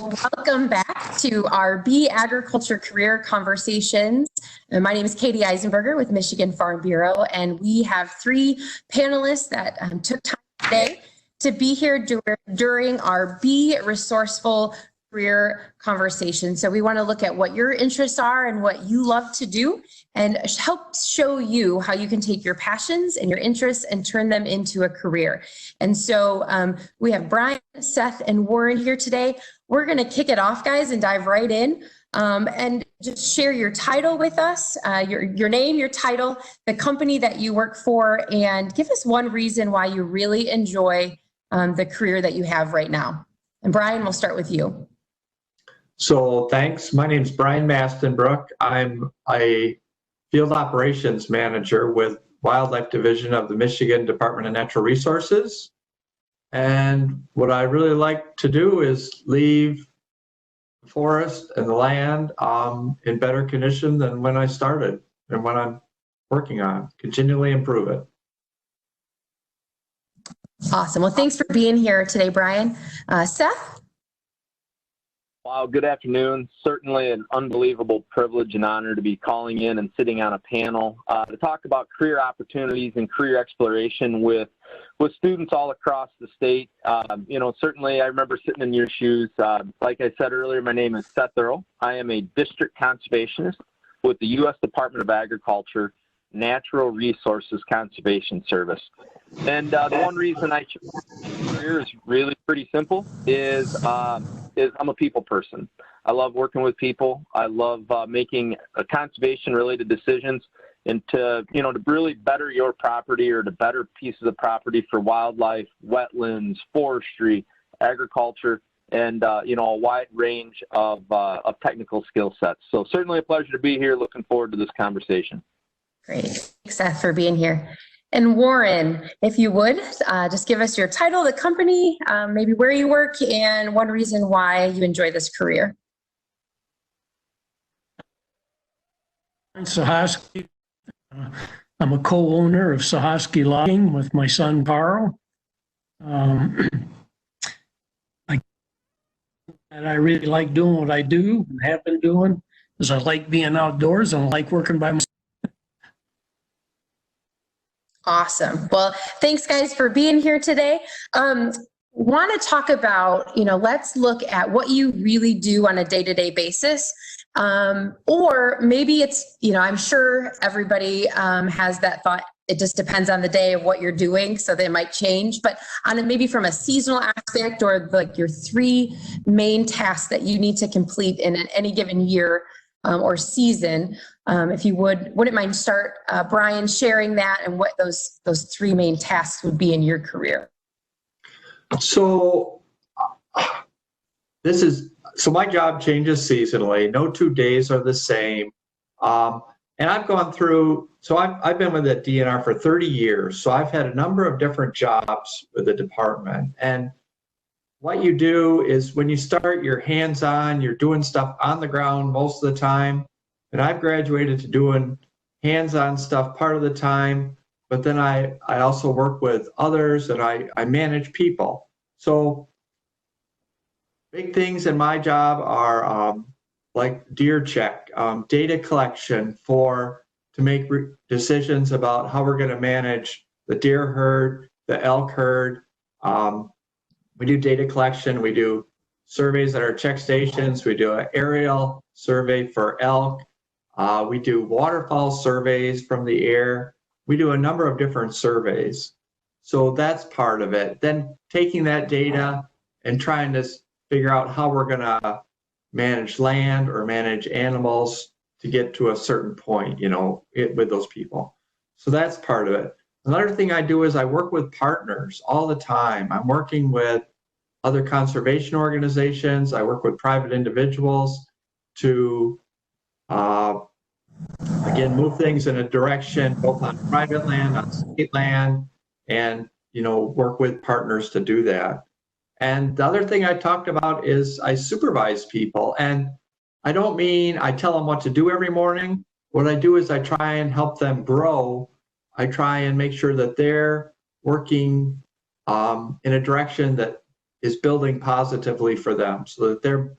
Welcome back to our Bee Agriculture Career Conversations. My name is Katie Eisenberger with Michigan Farm Bureau, and we have three panelists that took time today to be here during our Bee Resourceful Career Conversation. So we want to look at what your interests are and what you love to do, and help show you how you can take your passions and your interests and turn them into a career. And so we have Brian, Seth, and Warren here today. We're going to kick it off, guys, and dive right in, and just share your title with us, your name, your title, the company that you work for, and give us one reason why you really enjoy the career that you have right now. And Brian, we'll start with you. So thanks. My name is Brian Mastenbrook. I'm a field operations manager with Wildlife Division of the Michigan Department of Natural Resources. And what I really like to do is leave the forest and the land in better condition than when I started and when I'm working on, continually improve it. Awesome. Well, thanks for being here today, Brian. Seth? Wow, good afternoon. Certainly an unbelievable privilege and honor to be calling in and sitting on a panel to talk about career opportunities and career exploration with students all across the state. Certainly I remember sitting in your shoes. Like I said earlier, my name is Seth Earle. I am a district conservationist with the U.S. Department of Agriculture Natural Resources Conservation Service. And the one reason I chose this career is really pretty simple, is I'm a people person. I love working with people. I love making conservation-related decisions, and to really better your property or to better pieces of property for wildlife, wetlands, forestry, agriculture, and a wide range of technical skill sets. So certainly a pleasure to be here. Looking forward to this conversation. Great. Thanks, Seth, for being here. And Warren, if you would, just give us your title, the company, maybe where you work, and one reason why you enjoy this career. Sahosky. I'm a co-owner of Sahosky Logging with my son, Carl. I really like doing what I do and have been doing, because I like being outdoors and I like working by myself. Awesome. Well, thanks guys for being here today. Want to talk about, let's look at what you really do on a day-to-day basis. Or maybe it's, I'm sure everybody has that thought. It just depends on the day of what you're doing, so they might change. But maybe from a seasonal aspect, or like your three main tasks that you need to complete in any given year or season. If you wouldn't mind start, Brian, sharing that and what those three main tasks would be in your career. So my job changes seasonally. No 2 days are the same. And I've gone through, so I've been with the DNR for 30 years. So I've had a number of different jobs with the department. And what you do is when you start, you're hands-on, you're doing stuff on the ground most of the time. And I've graduated to doing hands-on stuff part of the time, but then I also work with others, and I manage people. So big things in my job are like deer check, data collection to make decisions about how we're going to manage the deer herd, the elk herd. We do data collection, we do surveys at our check stations, we do an aerial survey for elk, we do waterfowl surveys from the air, we do a number of different surveys. So that's part of it. Then taking that data and trying to figure out how we're gonna manage land or manage animals to get to a certain point, with those people. So that's part of it. Another thing I do is I work with partners all the time. I'm working with other conservation organizations. I work with private individuals to, again, move things in a direction, both on private land, on state land, and, work with partners to do that. And the other thing I talked about is I supervise people. And I don't mean I tell them what to do every morning. What I do is I try and help them grow. I try and make sure that they're working in a direction that is building positively for them so that they're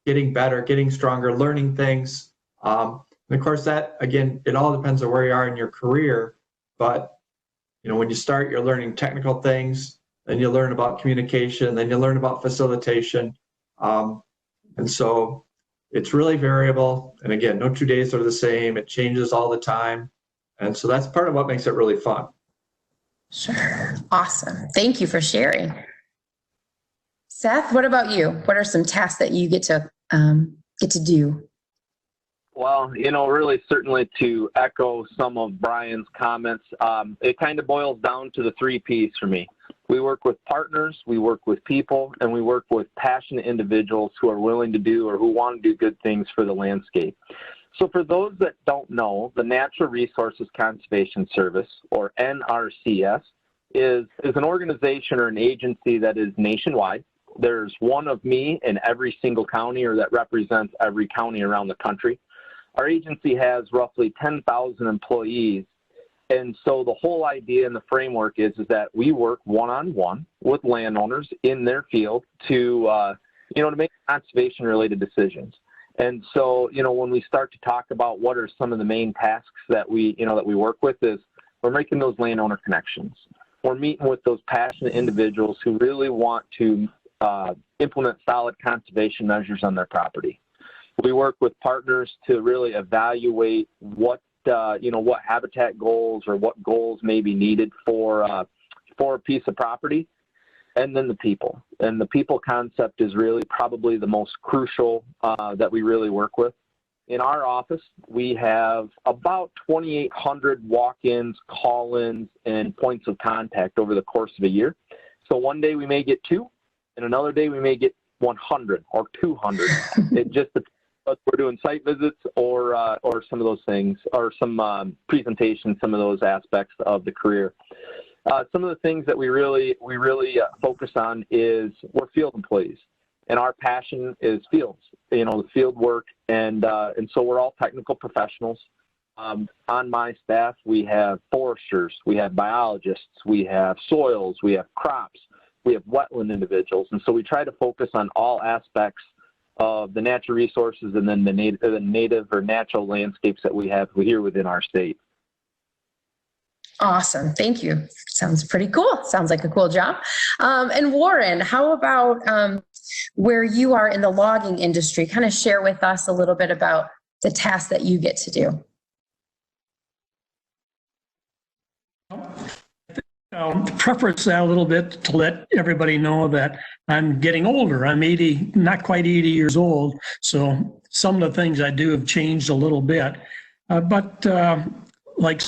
getting better, getting stronger, learning things. And of course, that, again, it all depends on where you are in your career. But, when you start, you're learning technical things, then you learn about communication, then you learn about facilitation. And so it's really variable. And again, no 2 days are the same. It changes all the time. And so that's part of what makes it really fun. Sure. Awesome. Thank you for sharing. Seth, what about you? What are some tasks that you get to do? Well, really certainly to echo some of Brian's comments, it kind of boils down to the 3 Ps for me. We work with partners, we work with people, and we work with passionate individuals who are willing to do or who want to do good things for the landscape. So for those that don't know, the Natural Resources Conservation Service, or NRCS, is an organization or an agency that is nationwide. There's one of me in every single county, or that represents every county around the country. Our agency has roughly 10,000 employees. And so the whole idea and the framework is that we work one-on-one with landowners in their field to make conservation-related decisions. And so, when we start to talk about what are some of the main tasks that we work with, is we're making those landowner connections. We're meeting with those passionate individuals who really want to implement solid conservation measures on their property. We work with partners to really evaluate what habitat goals or what goals may be needed for a piece of property, and then the people. And the people concept is really probably the most crucial that we really work with. In our office, we have about 2,800 walk-ins, call-ins, and points of contact over the course of a year. So one day we may get 2, and another day we may get 100 or 200. It just depends if we're doing site visits or some of those things, or some presentations, some of those aspects of the career. Some of the things that we really focus on is we're field employees, and our passion is fields, the field work, and so we're all technical professionals. On my staff, we have foresters, we have biologists, we have soils, we have crops, we have wetland individuals, and so we try to focus on all aspects of the natural resources and then the native or natural landscapes that we have here within our state. Awesome. Thank you. Sounds pretty cool. Sounds like a cool job. And Warren, how about where you are in the logging industry? Kind of share with us a little bit about the tasks that you get to do. Preface that a little bit to let everybody know that I'm getting older. I'm 80, not quite 80 years old. So some of the things I do have changed a little bit. But like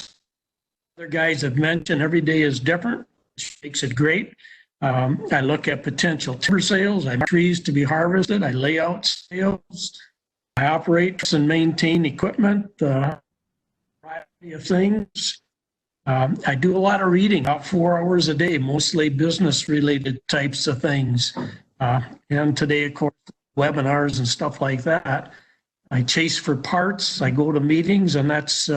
other guys have mentioned, every day is different, which makes it great. I look at potential timber sales. I have trees to be harvested. I lay out sales. I operate and maintain equipment, variety of things. I do a lot of reading, about 4 hours a day, mostly business-related types of things. And today, of course, webinars and stuff like that. I chase for parts. I go to meetings, and that's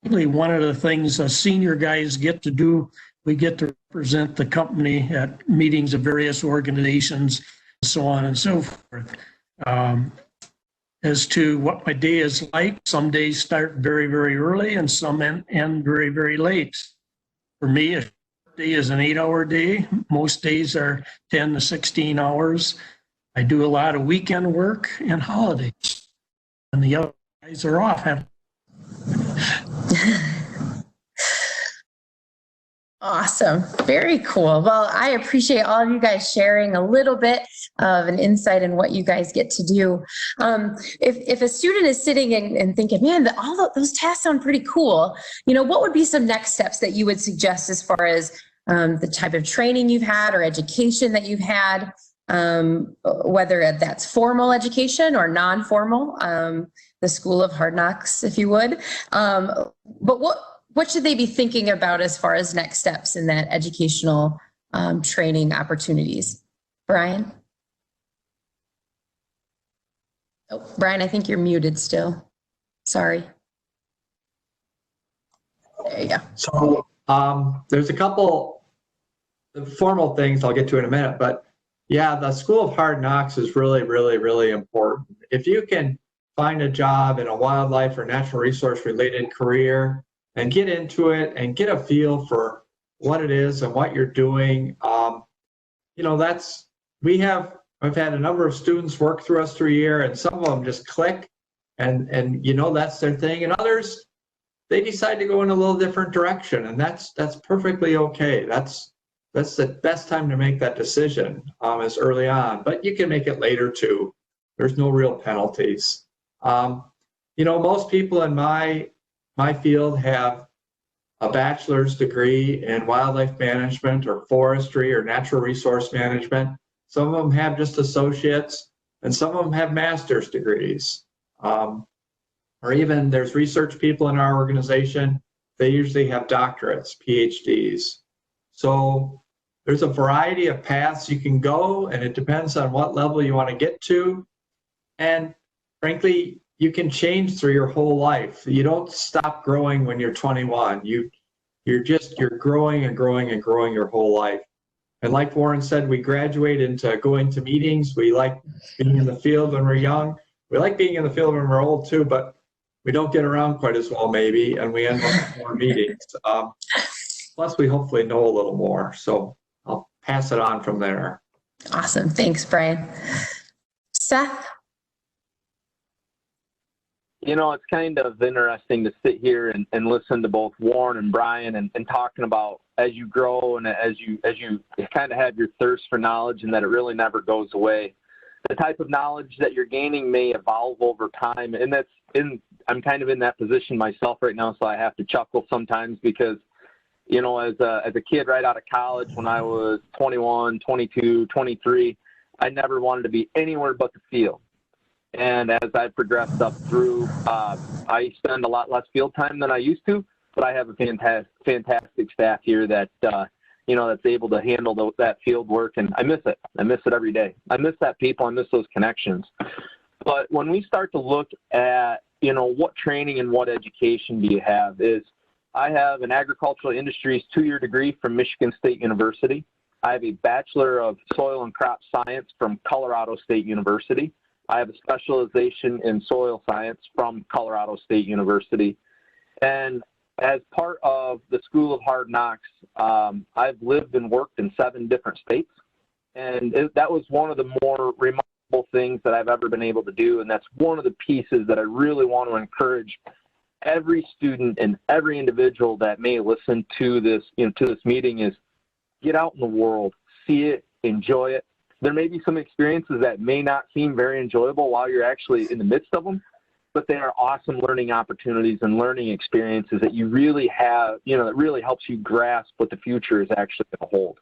really one of the things senior guys get to do. We get to represent the company at meetings of various organizations, and so on and so forth. As to what my day is like, some days start very, very early and some end very, very late. For me, a day is an 8-hour day. Most days are 10 to 16 hours. I do a lot of weekend work and holidays. And the other guys are off. Awesome. Very cool. Well, I appreciate all of you guys sharing a little bit of an insight in what you guys get to do. If a student is sitting and thinking, man, all of those tasks sound pretty cool, what would be some next steps that you would suggest as far as the type of training you've had or education that you've had, whether that's formal education or non-formal, the School of Hard Knocks, if you would. But what should they be thinking about as far as next steps in that educational training opportunities? Brian? Oh, Brian, I think you're muted still. Sorry. There you go. So there's a couple formal things I'll get to in a minute, but Yeah, the School of Hard Knocks is really, really, really important. If you can find a job in a wildlife or natural resource related career and get into it and get a feel for what it is and what you're doing, that's, I've had a number of students work through us through a year, and some of them just click and that's their thing. And others, they decide to go in a little different direction, and that's perfectly okay. That's the best time to make that decision, is early on, but you can make it later too. There's no real penalties. Most people in my field have a bachelor's degree in wildlife management or forestry or natural resource management. Some of them have just associates, and some of them have master's degrees. Or even there's research people in our organization, they usually have doctorates, PhDs. So there's a variety of paths you can go, and it depends on what level you want to get to. And frankly, you can change through your whole life. You don't stop growing when you're 21. You're growing and growing and growing your whole life. And like Warren said, we graduate into going to meetings. We like being in the field when we're young. We like being in the field when we're old too, but we don't get around quite as well maybe, and we end up with more meetings. Plus, we hopefully know a little more. So I'll pass it on from there. Awesome. Thanks, Brian. Seth? It's kind of interesting to sit here and listen to both Warren and Brian and talking about as you grow and as you kind of have your thirst for knowledge and that it really never goes away. The type of knowledge that you're gaining may evolve over time, and I'm kind of in that position myself right now, so I have to chuckle sometimes because, as a kid right out of college, when I was 21, 22, 23, I never wanted to be anywhere but the field. And as I progressed up through, I spend a lot less field time than I used to, but I have a fantastic staff here that, that's able to handle that field work, and I miss it. I miss it every day. I miss that people. I miss those connections. But when we start to look at, what training and what education do you have is I have an agricultural industries 2-year degree from Michigan State University. I have a Bachelor of Soil and Crop Science from Colorado State University. I have a specialization in soil science from Colorado State University. And as part of the School of Hard Knocks, I've lived and worked in 7 different states. And that was one of the more remarkable things that I've ever been able to do. And that's one of the pieces that I really want to encourage every student and every individual that may listen to this, to this meeting is get out in the world, see it, enjoy it. There may be some experiences that may not seem very enjoyable while you're actually in the midst of them, but they are awesome learning opportunities and learning experiences that you really have, that really helps you grasp what the future is actually going to hold.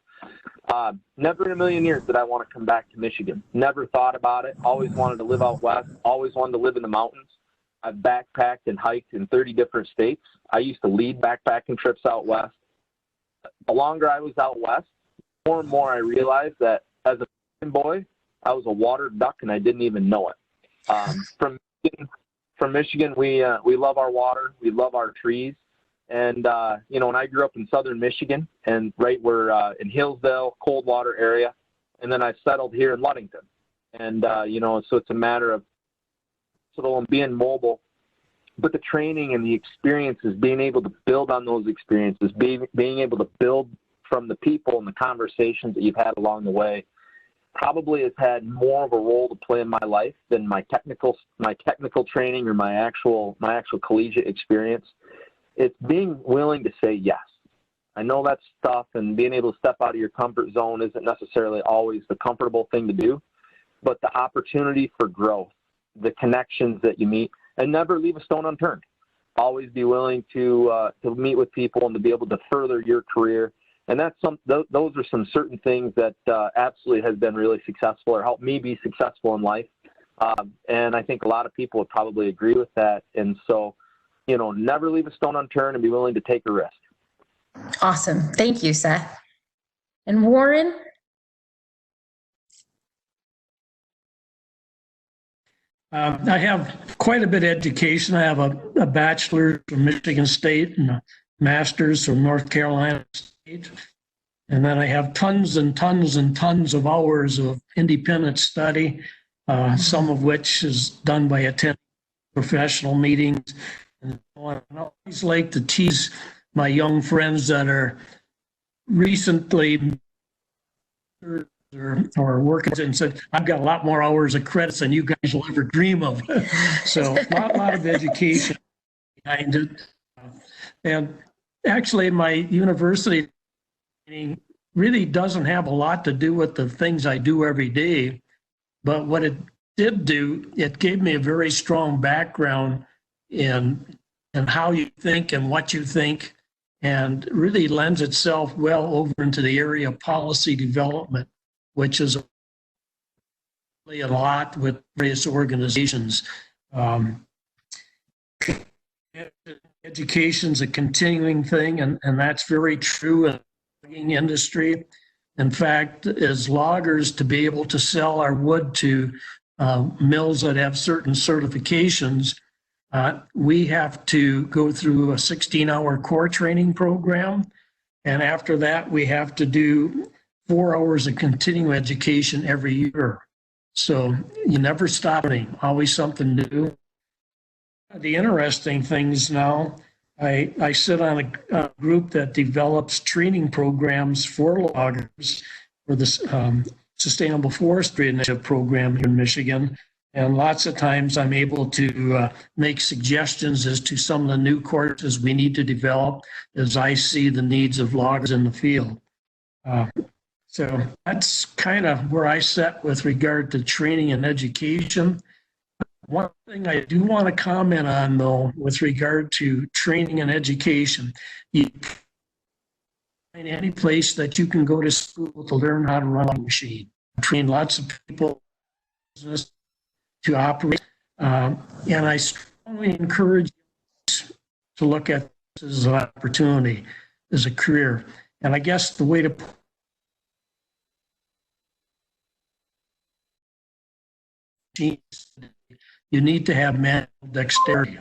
Never in a million years did I want to come back to Michigan. Never thought about it. Always wanted to live out west. Always wanted to live in the mountains. I've backpacked and hiked in 30 different states. I used to lead backpacking trips out west. The longer I was out west, more and more I realized that as a boy, I was a water duck and I didn't even know it. From Michigan, we love our water, we love our trees, and when I grew up in southern Michigan, and we're in Hillsdale, Coldwater area, and then I settled here in Ludington, and so it's a matter of being mobile, but the training and the experiences, being able to build on those experiences, being able to build from the people and the conversations that you've had along the way, probably has had more of a role to play in my life than my technical training or my actual collegiate experience. It's being willing to say yes. I know that's tough, and being able to step out of your comfort zone isn't necessarily always the comfortable thing to do, but the opportunity for growth, the connections that you meet, and never leave a stone unturned. Always be willing to meet with people and to be able to further your career. And those are some certain things that absolutely has been really successful or helped me be successful in life. And I think a lot of people would probably agree with that. And so, never leave a stone unturned and be willing to take a risk. Awesome. Thank you, Seth. And Warren? I have quite a bit of education. I have a bachelor's from Michigan State and a master's from North Carolina State. And then I have tons and tons and tons of hours of independent study, some of which is done by attending professional meetings. And I always like to tease my young friends that are recently or working and said, I've got a lot more hours of credits than you guys will ever dream of. So a lot of education behind it. And actually my university training really doesn't have a lot to do with the things I do every day. But what it did do, it gave me a very strong background in how you think and what you think, and really lends itself well over into the area of policy development, which is a lot with various organizations. Education's a continuing thing, and that's very true in the logging industry. In fact, as loggers, to be able to sell our wood to mills that have certain certifications, we have to go through a 16-hour core training program. And after that, we have to do 4 hours of continuing education every year. So you never stop learning, always something new. The interesting things now, I sit on a group that develops training programs for loggers for the Sustainable Forestry Initiative program here in Michigan. And lots of times I'm able to make suggestions as to some of the new courses we need to develop as I see the needs of loggers in the field. So that's kind of where I sit with regard to training and education. One thing I do want to comment on, though, with regard to training and education, you find any place that you can go to school to learn how to run a machine. I train lots of people to operate, and I strongly encourage you to look at this as an opportunity, as a career. And I guess the way to you need to have manual dexterity.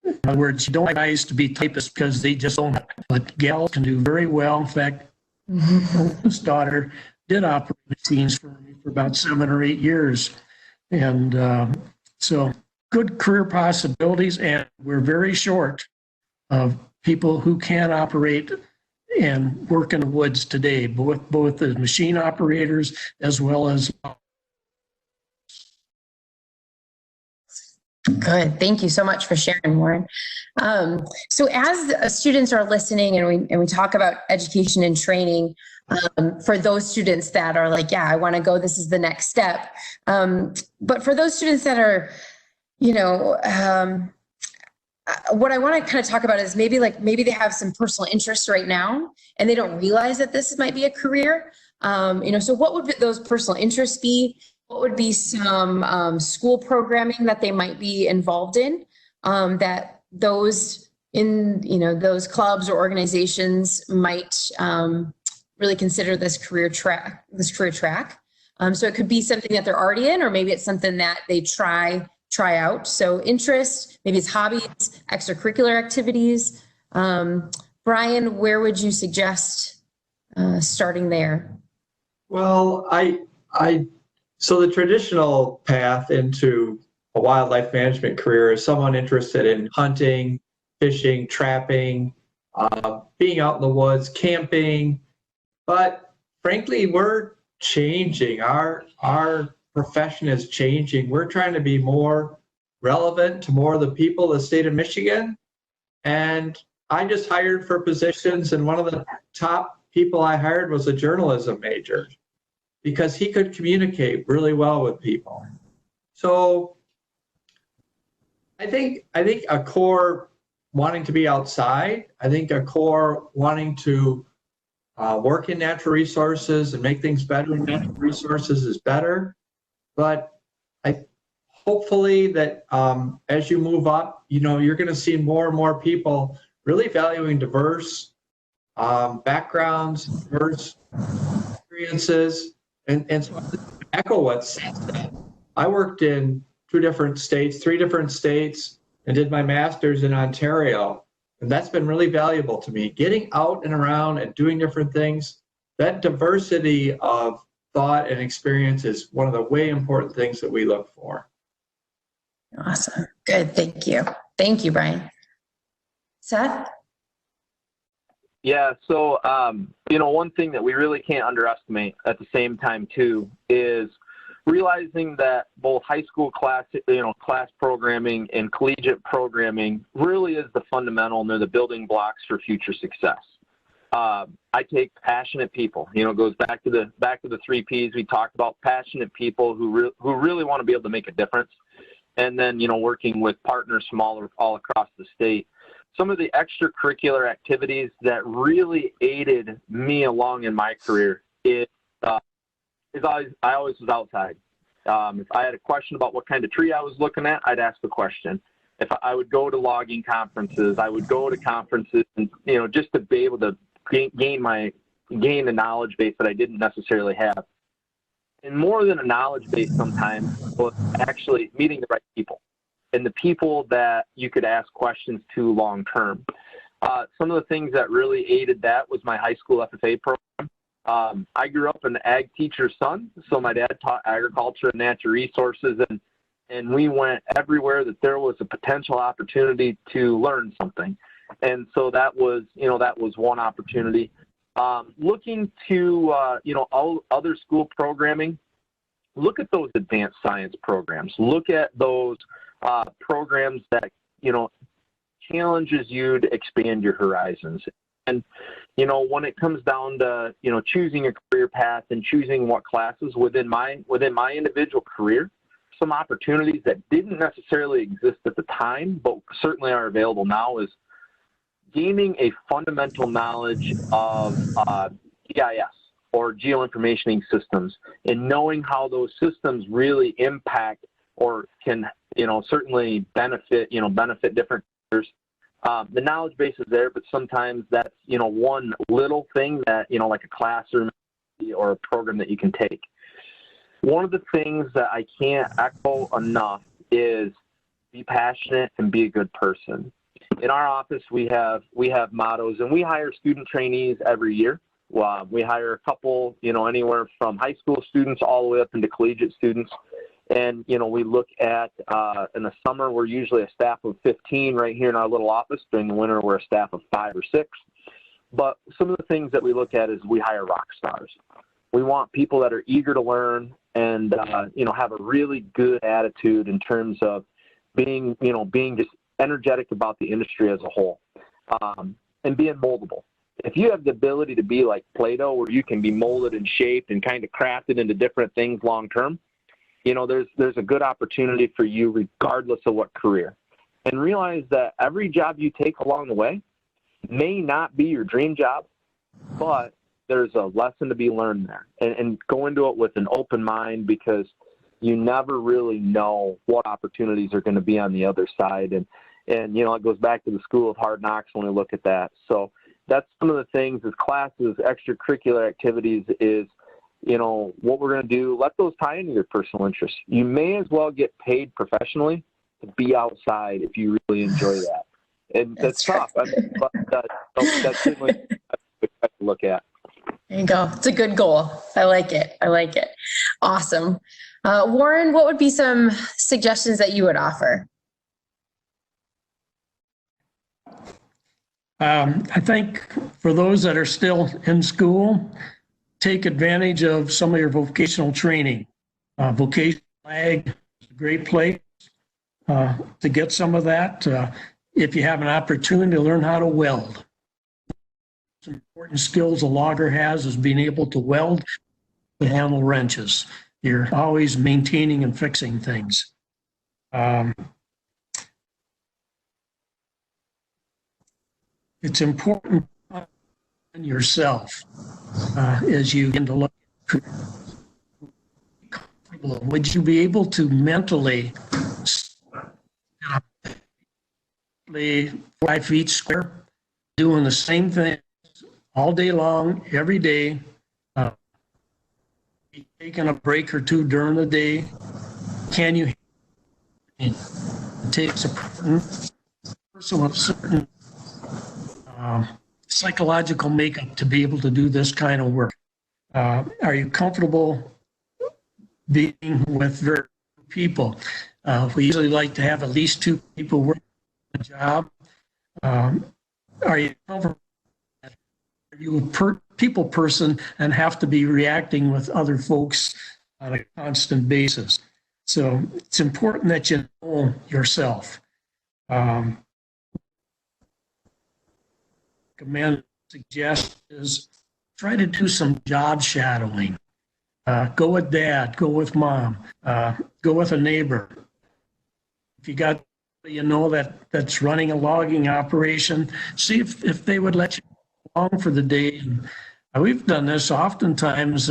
In other words, you don't want guys to be typists because they just don't, but gals can do very well. In fact, this daughter did operate machines for me for about 7 or 8 years. And so good career possibilities, and we're very short of people who can operate and work in the woods today, both as machine operators as well as. Good. Thank you so much for sharing, Warren. So as students are listening and we talk about education and training, for those students that are like, yeah, I want to go, this is the next step. But for those students that are, what I want to kind of talk about is maybe they have some personal interests right now and they don't realize that this might be a career. So what would those personal interests be? What would be some school programming that they might be involved in, that those in those clubs or organizations might really consider this career track? So it could be something that they're already in, or maybe it's something that they try out. So interest, maybe it's hobbies, extracurricular activities. Brian, where would you suggest starting there? Well, so the traditional path into a wildlife management career is someone interested in hunting, fishing, trapping, being out in the woods, camping. But frankly, we're changing. Our profession is changing. We're trying to be more relevant to more of the people of the state of Michigan. And I just hired for positions, and one of the top people I hired was a journalism major, because he could communicate really well with people. So I think a core wanting to be outside, I think a core wanting to work in natural resources and make things better in natural resources is better. But hopefully that as you move up, you're going to see more and more people really valuing diverse backgrounds, diverse experiences. And so I echo what Seth said. I worked in 3 different states, and did my master's in Ontario. And that's been really valuable to me. Getting out and around and doing different things that diversity of thought and experience is one of the way important things that we look for. Awesome. Good. Thank you. Thank you, Brian. Seth? Yeah, so, one thing that we really can't underestimate at the same time, too, is realizing that both high school class programming and collegiate programming really is the fundamental and they're the building blocks for future success. I take passionate people, it goes back to the 3 Ps we talked about, passionate people who really want to be able to make a difference. And then, working with partners from all across the state. Some of the extracurricular activities that really aided me along in my career I always was outside. If I had a question about what kind of tree I was looking at, I'd ask the question. If I would go to logging conferences, I would go to conferences, and just to be able to gain the knowledge base that I didn't necessarily have. And more than a knowledge base sometimes was actually meeting the right people and the people that you could ask questions to long term. Some of the things that really aided that was my high school FFA program. I grew up an ag teacher's son, so my dad taught agriculture and natural resources, and we went everywhere that there was a potential opportunity to learn something. And so that was one opportunity. Looking to, other school programming, look at those advanced science programs. Look at those programs that, challenges you to expand your horizons. And, when it comes down to, choosing a career path and choosing what classes within my individual career, some opportunities that didn't necessarily exist at the time, but certainly are available now is gaining a fundamental knowledge of GIS or geoinformationing systems and knowing how those systems really impact or can, certainly benefit different careers. The knowledge base is there, but sometimes that's, one little thing that, like a classroom or a program that you can take. One of the things that I can't echo enough is be passionate and be a good person. In our office, we have mottos, and we hire student trainees every year. We hire a couple, anywhere from high school students all the way up into collegiate students. And, we look at, in the summer, we're usually a staff of 15 right here in our little office. During the winter, we're a staff of 5 or 6. But some of the things that we look at is we hire rock stars. We want people that are eager to learn and, have a really good attitude in terms of being just energetic about the industry as a whole, and being moldable. If you have the ability to be like Play-Doh, where you can be molded and shaped and kind of crafted into different things long term, there's a good opportunity for you regardless of what career. And realize that every job you take along the way may not be your dream job, but there's a lesson to be learned there. And go into it with an open mind, because you never really know what opportunities are going to be on the other side. And it goes back to the school of hard knocks when we look at that. So that's some of the things as classes, extracurricular activities is, what we're going to do. Let those tie into your personal interests. You may as well get paid professionally to be outside if you really enjoy that. And that's tough, but that's certainly a to look at. There you go. It's a good goal. I like it. Awesome. Warren, what would be some suggestions that you would offer? I think for those that are still in school, take advantage of some of your vocational training. Vocational ag is a great place to get some of that. If you have an opportunity to learn how to weld. Some important skills a logger has is being able to weld and handle wrenches. You're always maintaining and fixing things. It's important in yourself as you begin to look. Would you be able to mentally lay 5 feet square, doing the same thing all day long, every day, taking a break or two during the day? Can you? It takes a person with certain psychological makeup to be able to do this kind of work. Are you comfortable being with very few people? We usually like to have at least 2 people working on the job. Are you comfortable? Are you a people person and have to be reacting with other folks on a constant basis? So it's important that you know yourself. Recommend, suggest is try to do some job shadowing. Go with dad, go with mom, go with a neighbor. If you got, that's running a logging operation, see if they would let you along for the day. And we've done this oftentimes,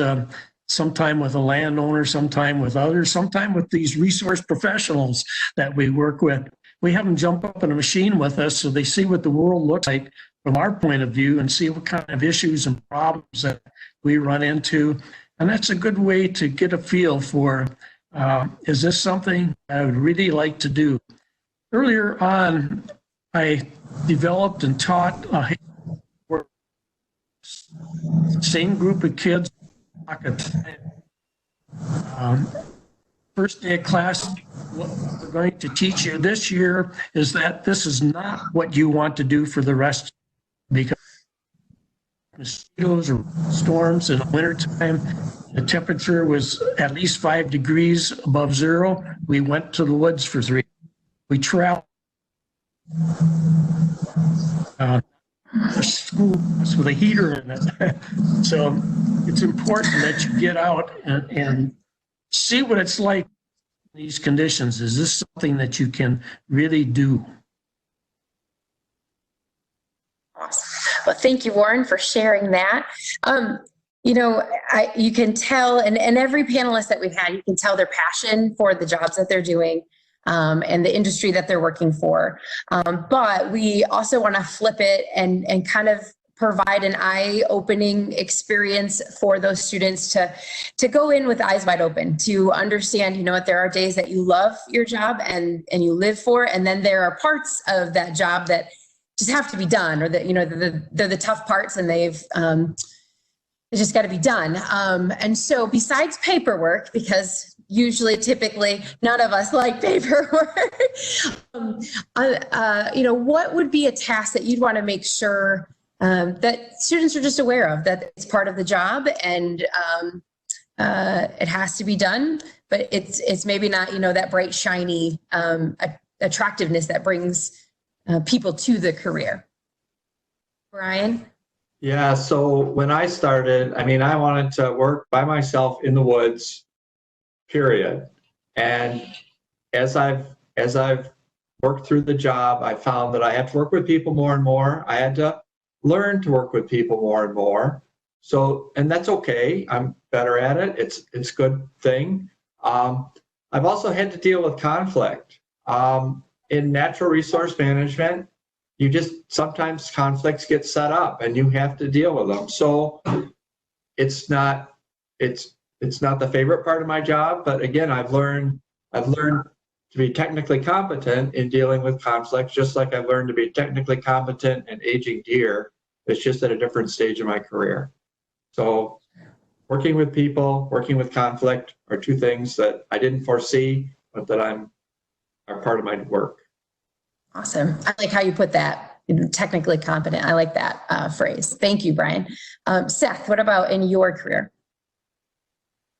sometime with a landowner, sometime with others, sometime with these resource professionals that we work with. We have them jump up in a machine with us so they see what the world looks like from our point of view and see what kind of issues and problems that we run into. And that's a good way to get a feel for, is this something I would really like to do? Earlier on, I developed and taught same group of kids. First day of class, what we're going to teach you this year is that this is not what you want to do for the rest, because mosquitoes or storms in the wintertime, the temperature was at least 5 degrees above zero. We went to the woods for 3. We traveled. School with a heater in it. So it's important that you get out and see what it's like in these conditions. Is this something that you can really do? Awesome. Well, thank you, Warren, for sharing that. You can tell, and every panelist that we've had, you can tell their passion for the jobs that they're doing. And the industry that they're working for. But we also want to flip it and kind of provide an eye-opening experience for those students to go in with eyes wide open, to understand, what there are days that you love your job and you live for, and then there are parts of that job that just have to be done, or that, they're the tough parts and they've it's just got to be done. And so besides paperwork, because typically, none of us like paperwork. What would be a task that you'd want to make sure that students are just aware of, that it's part of the job and it has to be done, but it's maybe not, that bright, shiny attractiveness that brings people to the career. Brian? Yeah, so when I started, I wanted to work by myself in the woods, period. And as I've worked through the job, I found that I had to work with people more and more. I had to learn to work with people more and more. So, and that's okay. I'm better at it. It's a good thing. I've also had to deal with conflict. In natural resource management, sometimes conflicts get set up and you have to deal with them. So it's not the favorite part of my job, but again, I've learned to be technically competent in dealing with conflicts, just like I've learned to be technically competent in aging deer. It's just at a different stage of my career. So working with people, working with conflict are 2 things that I didn't foresee, but that are part of my work. Awesome. I like how you put that, technically competent. I like that phrase. Thank you, Brian. Seth, what about in your career?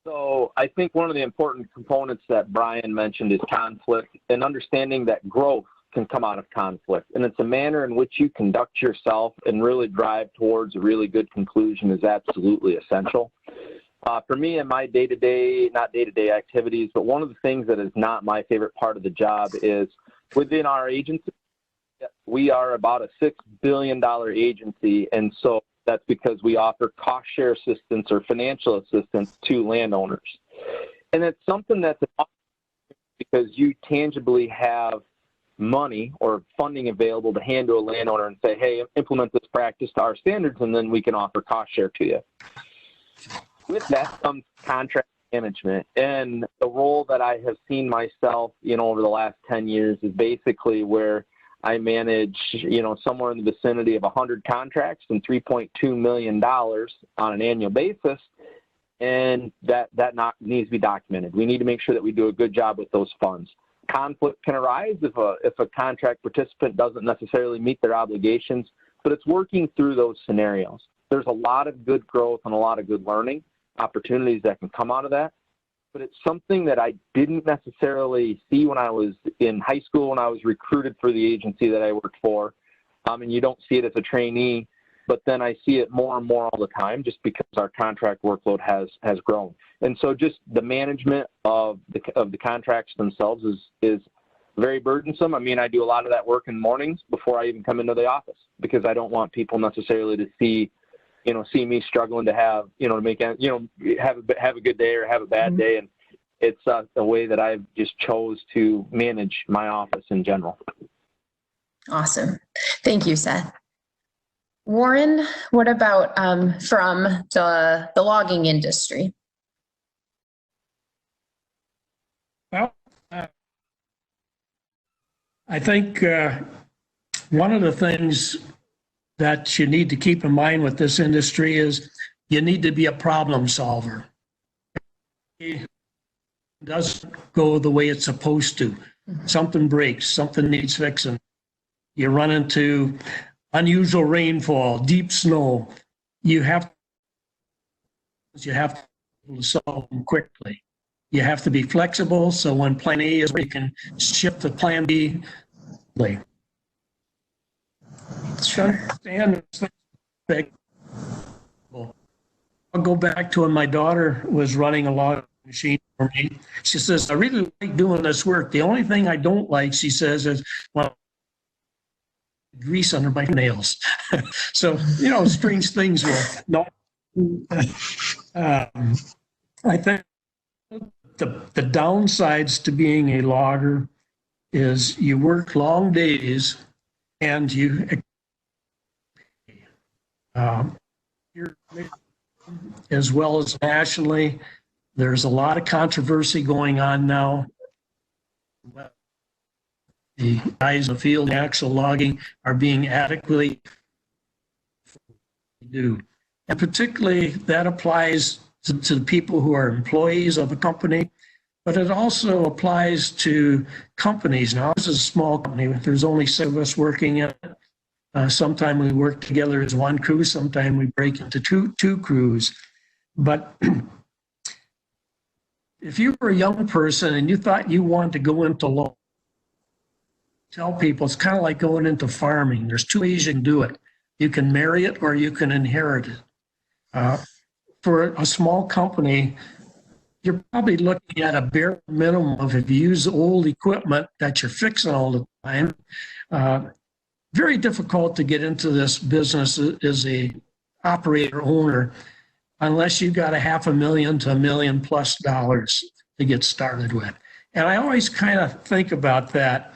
So I think one of the important components that Brian mentioned is conflict, and understanding that growth can come out of conflict. And it's a manner in which you conduct yourself and really drive towards a really good conclusion is absolutely essential. For me in my not day-to-day activities, but one of the things that is not my favorite part of the job is within our agency, we are about a $6 billion agency. And so that's because we offer cost share assistance or financial assistance to landowners. And it's something that's because you tangibly have money or funding available to hand to a landowner and say, hey, implement this practice to our standards, and then we can offer cost share to you. With that comes contract management. And the role that I have seen myself, over the last 10 years is basically where I manage, somewhere in the vicinity of 100 contracts and $3.2 million on an annual basis. And that needs to be documented. We need to make sure that we do a good job with those funds. Conflict can arise if a contract participant doesn't necessarily meet their obligations, but it's working through those scenarios. There's a lot of good growth and a lot of good learning opportunities that can come out of that. But it's something that I didn't necessarily see when I was in high school, when I was recruited for the agency that I worked for. And you don't see it as a trainee, but then I see it more and more all the time just because our contract workload has grown. And so just the management of the contracts themselves is very burdensome. I mean, I do a lot of that work in mornings before I even come into the office because I don't want people necessarily to see me struggling to have, have a good day or have a bad day. And it's a way that I've just chose to manage my office in general. Awesome. Thank you, Seth. Warren, what about from the logging industry? Well, I think one of the things that you need to keep in mind with this industry is you need to be a problem solver. It doesn't go the way it's supposed to. Something breaks, something needs fixing. You run into unusual rainfall, deep snow. You have to solve them quickly. You have to be flexible, so when plan A is, you can shift to plan B. Sure. And I'll go back to when my daughter was running a logging machine for me. She says, I really like doing this work. The only thing I don't like, she says, is, well, grease under my nails. So, strange things will. No, I think the downsides to being a logger is you work long days and you as well as nationally. There's a lot of controversy going on now. The guys in the field, actual logging, are being adequately do. And particularly that applies to the people who are employees of a company, but it also applies to companies. Now, this is a small company. There's only 7 of us working in it. Sometimes we work together as one crew. Sometimes we break into two crews. But if you were a young person and you thought you wanted to go into law, tell people it's kind of like going into farming. There's 2 ways you can do it. You can marry it or you can inherit it. For a small company, you're probably looking at a bare minimum of, if you use old equipment that you're fixing all the time. Very difficult to get into this business as a operator owner unless you've got $500,000 to $1 million+ to get started with. And I always kind of think about that.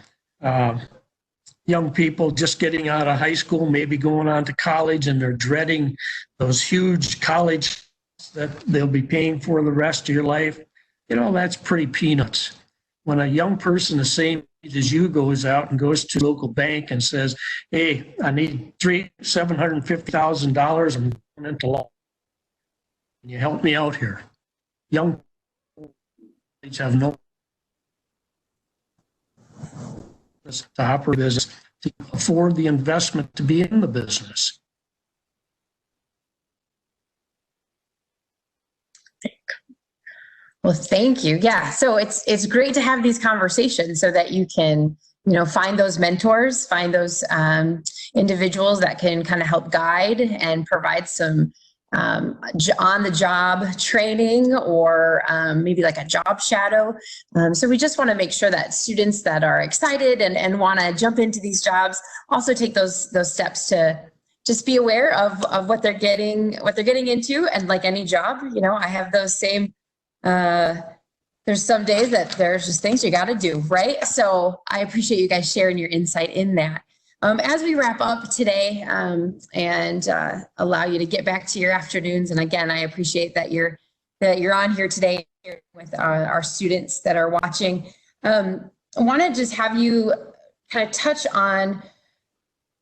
Young people just getting out of high school, maybe going on to college, and they're dreading those huge college that they'll be paying for the rest of your life. That's pretty peanuts. When a young person the same age as you goes out and goes to a local bank and says, hey, I need $750,000, I'm going into law. Can you help me out here? Young people have no to operate business to afford the investment to be in the business. Well, thank you. Yeah, so it's great to have these conversations so that you can, find those mentors, find those individuals that can kind of help guide and provide some on-the-job training or maybe like a job shadow. So we just want to make sure that students that are excited and want to jump into these jobs also take those steps to just be aware of what they're getting into. And like any job, I have those same. There's some days that there's just things you got to do, right? So I appreciate you guys sharing your insight in that. As we wrap up today and allow you to get back to your afternoons, and again, I appreciate that you're on here today with our students that are watching. I want to just have you kind of touch on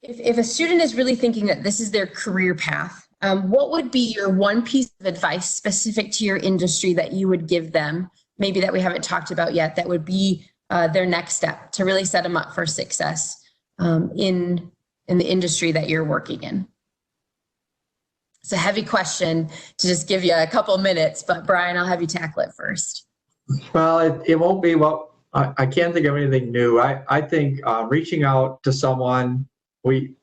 if a student is really thinking that this is their career path, what would be your one piece of advice specific to your industry that you would give them, maybe that we haven't talked about yet, that would be their next step to really set them up for success in the industry that you're working in? It's a heavy question to just give you a couple minutes, but Brian, I'll have you tackle it first. Well, it won't be I can't think of anything new. I think reaching out to someone, we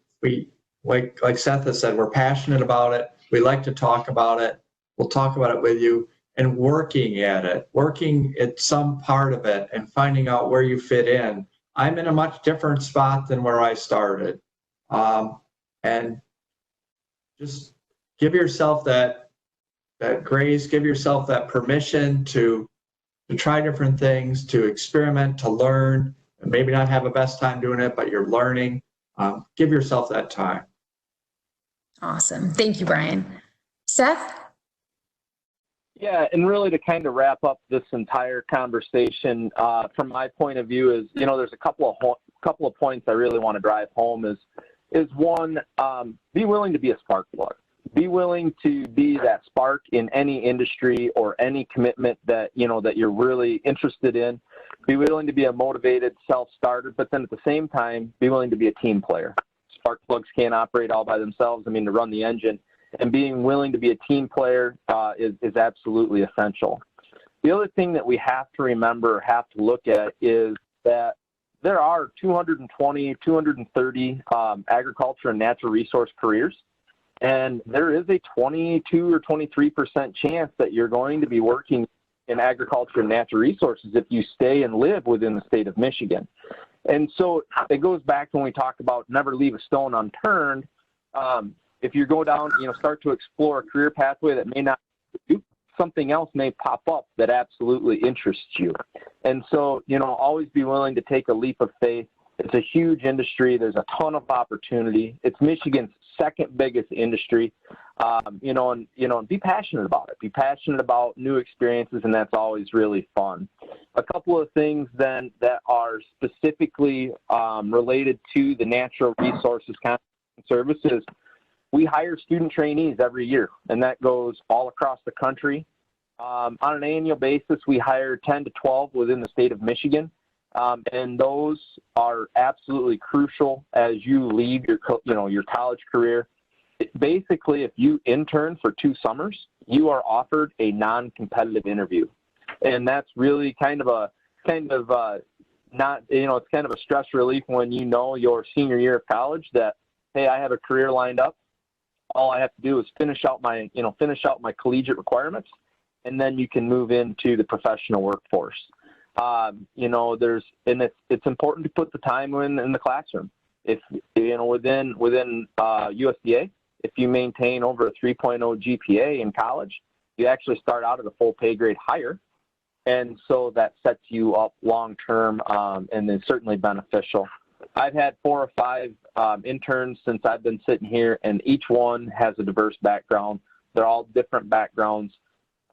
like Seth has said, we're passionate about it. We like to talk about it. We'll talk about it with you, and working at some part of it and finding out where you fit in. I'm in a much different spot than where I started. And just give yourself that grace, give yourself that permission to try different things, to experiment, to learn, and maybe not have a best time doing it, but you're learning. Give yourself that time. Awesome. Thank you, Brian. Seth? Yeah, and really to kind of wrap up this entire conversation, from my point of view is, there's a couple of points I really want to drive home is one, be willing to be a spark plug. Be willing to be that spark in any industry or any commitment that you're really interested in. Be willing to be a motivated self-starter, but then at the same time, be willing to be a team player. Spark plugs can't operate all by themselves. To run the engine, and being willing to be a team player is absolutely essential. The other thing that we have to remember, have to look at, is that there are 220, 230 agriculture and natural resource careers. And there is a 22 or 23% chance that you're going to be working in agriculture and natural resources if you stay and live within the state of Michigan. And so it goes back to when we talk about never leave a stone unturned. If you go down, start to explore a career pathway that may not do, something else may pop up that absolutely interests you. And so, always be willing to take a leap of faith. It's a huge industry. There's a ton of opportunity. It's Michigan's second biggest industry, and be passionate about it. Be passionate about new experiences, and that's always really fun. A couple of things then that are specifically related to the natural resources services. We hire student trainees every year, and that goes all across the country. On an annual basis, we hire 10 to 12 within the state of Michigan. And those are absolutely crucial as you leave your college career. Basically, if you intern for 2 summers, you are offered a non-competitive interview, and that's really it's kind of a stress relief when your senior year of college that, hey, I have a career lined up. All I have to do is finish out my collegiate requirements, and then you can move into the professional workforce. It's important to put the time in the classroom. If within USDA, if you maintain over a 3.0 GPA in college, you actually start out at a full pay grade higher, and so that sets you up long term, and is certainly beneficial. I've had 4 or 5 interns since I've been sitting here, and each one has a diverse background. They're all different backgrounds,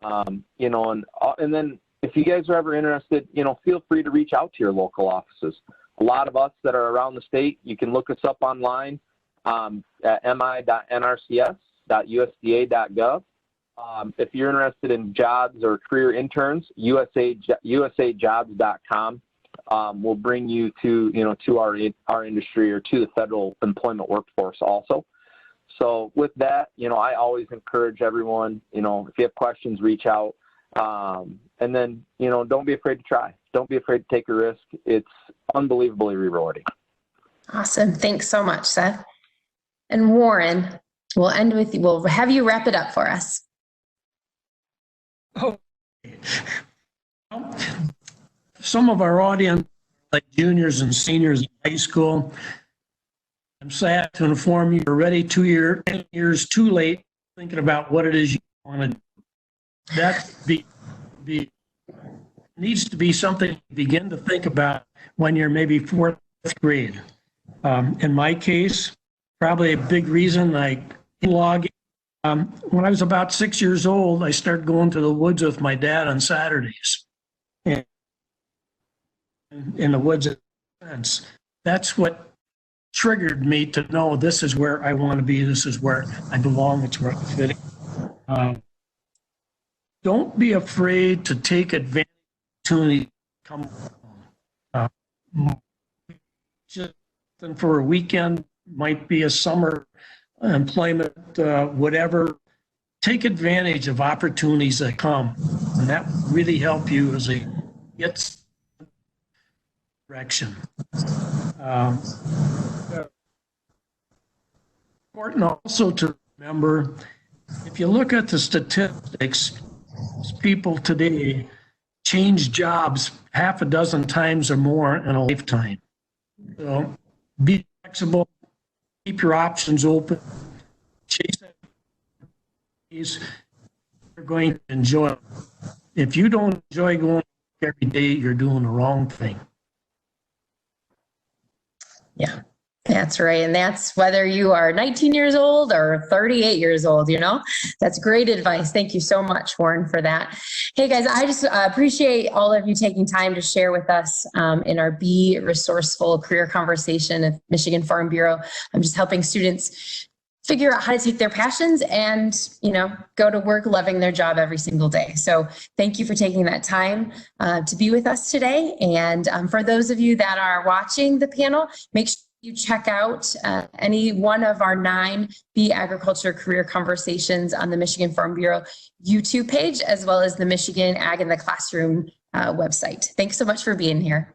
and then. If you guys are ever interested, feel free to reach out to your local offices. A lot of us that are around the state, you can look us up online at mi.nrcs.usda.gov. If you're interested in jobs or career interns, usajobs.com will bring you to our industry or to the federal employment workforce also. So with that, I always encourage everyone, if you have questions, reach out. And then, don't be afraid to try. Don't be afraid to take a risk. It's unbelievably rewarding. Awesome. Thanks so much, Seth. And Warren, we'll end with you. We'll have you wrap it up for us. Oh, some of our audience, like juniors and seniors in high school, I'm sad to inform you, you're ready 10 years too late thinking about what it is you want to do. That needs to be something you begin to think about when you're maybe 4th grade. In my case, probably a big reason when I was about 6 years old, I started going to the woods with my dad on Saturdays. And in the woods, that's what triggered me to know this is where I want to be. This is where I belong. It's where I fit in. Don't be afraid to take advantage of opportunity. Come just for a weekend, might be a summer employment, whatever. Take advantage of opportunities that come, and that will really help you as a get direction. Important also to remember, if you look at the statistics, people today change jobs half a dozen times or more in a lifetime. So be flexible, keep your options open, chase that. You're going to enjoy it. If you don't enjoy going every day, you're doing the wrong thing. Yeah, that's right. And that's whether you are 19 years old or 38 years old, you know, that's great advice. Thank you so much, Warren, for that. Hey guys, I just appreciate all of you taking time to share with us in our Be Resourceful career conversation at Michigan Farm Bureau. I'm just helping students figure out how to take their passions and, you know, go to work loving their job every single day. So thank you for taking that time to be with us today. And for those of you that are watching the panel, make sure you check out any one of our 9 Be Agriculture career conversations on the Michigan Farm Bureau YouTube page, as well as the Michigan Ag in the Classroom website. Thanks so much for being here.